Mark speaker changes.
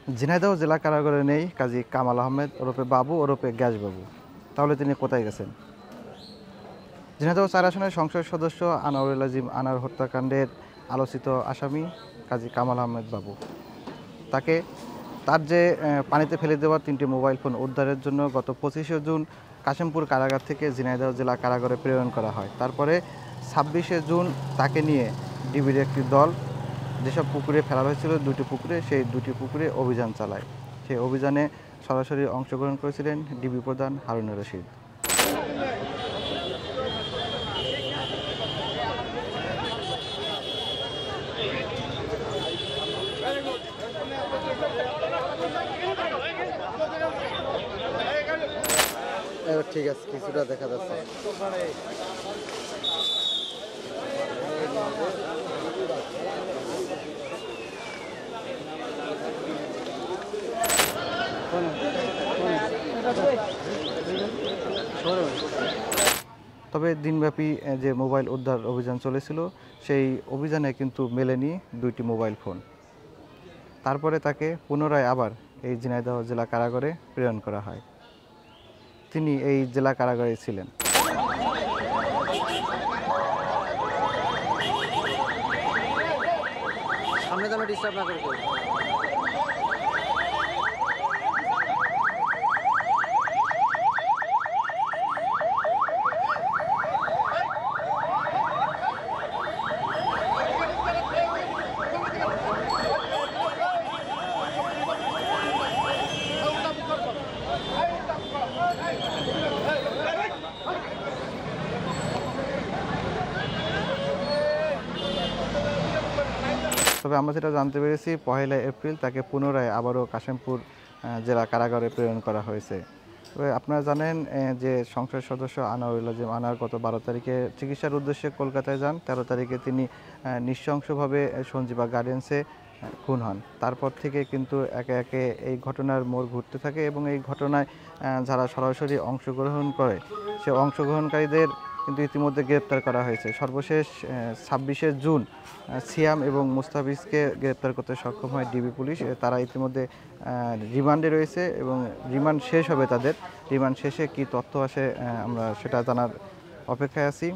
Speaker 1: ঝিনাইদহ জেলা কারাগারে নেই কাজী কামাল আহমেদ ওরফে বাবু ওরফে গ্যাসবাবু। তাহলে তিনি কোথায় গেছেন? ঝিনাইদহ ৪ আসনের সংসদ সদস্য আনোয়ারুল আজিম আনার হত্যাকাণ্ডের আলোচিত আসামি কাজী কামাল আহমেদ বাবু, তাকে তার যে পানিতে ফেলে দেওয়া ৩টি মোবাইল ফোন উদ্ধারের জন্য গত ২৫শে জুন কাশিমপুর কারাগার থেকে ঝিনাইদহ জেলা কারাগারে প্রেরণ করা হয়। তারপরে ২৬শে জুন তাকে নিয়ে ডিবির একটি দল যেসব পুকুরে ফেলা হয়েছিল ২টি পুকুরে, সেই ২টি পুকুরে অভিযান চালায়। সেই অভিযানে সরাসরি অংশগ্রহণ করেছিলেন ডিবি প্রধান হারুনুর রশিদ। ঠিক আছে, কিছুটা দেখা যাচ্ছে। তবে দিনব্যাপী যে মোবাইল উদ্ধার অভিযান চলেছিল, সেই অভিযানে কিন্তু মেলেনি ২টি মোবাইল ফোন। তারপরে তাকে পুনরায় আবার এই ঝিনাইদহ জেলা কারাগারে প্রেরণ করা হয়। তিনি এই জেলা কারাগারে ছিলেন।
Speaker 2: সামনে যেন ডিস্টার্ব না করে কেউ।
Speaker 1: তবে আমরা যেটা জানতে পেরেছি, ১লা এপ্রিল তাকে পুনরায় আবারও কাশিমপুর জেলা কারাগারে প্রেরণ করা হয়েছে। তবে আপনারা জানেন যে সংসদ সদস্য আনোয়ারুল আজিম আনার গত ১২ তারিখে চিকিৎসার উদ্দেশ্যে কলকাতায় যান। ১৩ তারিখে তিনি নৃশংসভাবে সঞ্জীবা গার্ডেন্সে খুন হন। তারপর থেকে কিন্তু একে একে এই ঘটনার মোড় ঘুরতে থাকে এবং এই ঘটনায় যারা সরাসরি অংশগ্রহণ করে, সে অংশগ্রহণকারীদের কিন্তু ইতিমধ্যে গ্রেপ্তার করা হয়েছে। সর্বশেষ ২৬শে জুন সিয়াম এবং মুস্তাফিজকে গ্রেপ্তার করতে সক্ষম হয় ডিবি পুলিশ। তারা ইতিমধ্যে রিমান্ডে রয়েছে এবং রিমান্ড শেষ হবে তাদের। রিমান্ড শেষে কী তথ্য আসে আমরা সেটা জানার অপেক্ষায় আছি।